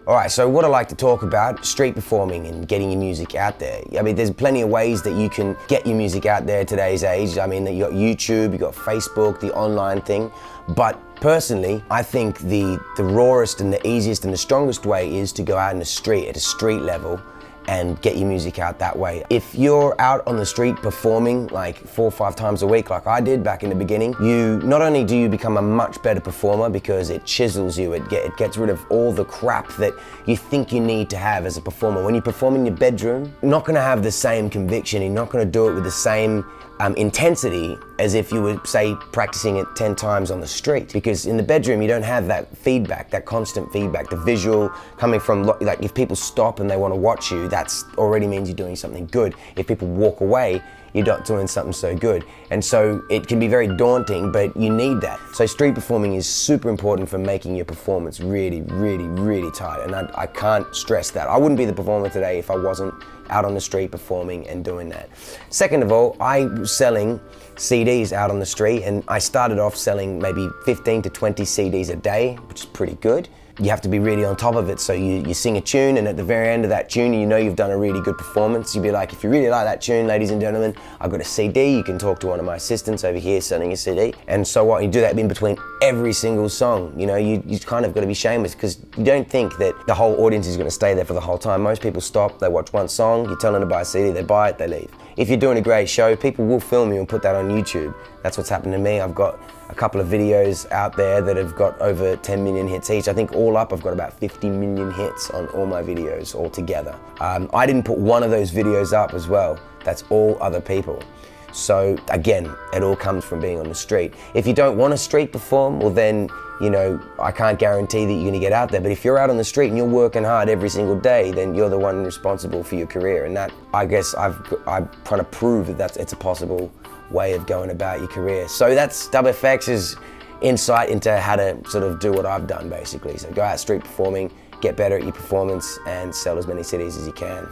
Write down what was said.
All right, so what I like to talk about, street performing and getting your music out there. I mean, there's plenty of ways that you can get your music out there today's age. I mean, you got YouTube, you got Facebook, the online thing. But personally, I think the rawest and the easiest and the strongest way is to go out in the street, at a street level, and get your music out that way. If you're out on the street performing like 4 or 5 times a week like I did back in the beginning, not only do you become a much better performer because it chisels you, it gets rid of all the crap that you think you need to have as a performer. When you perform in your bedroom, you're not gonna have the same conviction, you're not gonna do it with the same intensity as if you were, say, practicing it 10 times on the street. Because in the bedroom, you don't have that feedback, that constant feedback, the visual coming from, like if people stop and they want to watch you, that's already means you're doing something good. If people walk away, you're not doing something so good. And so it can be very daunting, but you need that. So street performing is super important for making your performance really, really, really tight. And I can't stress that. I wouldn't be the performer today if I wasn't out on the street performing and doing that. Second of all, I was selling CDs out on the street, and I started off selling maybe 15 to 20 CDs a day, which is pretty good. You have to be really on top of it, so you sing a tune, and at the very end of that tune, you know you've done a really good performance. You'd be like, if you really like that tune, ladies and gentlemen, I've got a CD, you can talk to one of my assistants over here selling a CD. And so what, you do that in between every single song. You know, you kind of got to be shameless, because you don't think that the whole audience is going to stay there for the whole time. Most people stop, they watch one song, you tell them to buy a CD, they buy it, they leave. If you're doing a great show, people will film you and put that on YouTube. That's what's happened to me. I've got a couple of videos out there that have got over 10 million hits each. I think all up, I've got about 50 million hits on all my videos all together. I didn't put one of those videos up as well. That's all other people. So again, it all comes from being on the street. If you don't want to street perform, well then, you know, I can't guarantee that you're gonna get out there, but if you're out on the street and you're working hard every single day, then you're the one responsible for your career. And that, I guess, I'm trying to prove that it's a possible way of going about your career. So that's DubFx's insight into how to sort of do what I've done, basically. So go out street performing, get better at your performance, and sell as many CDs as you can.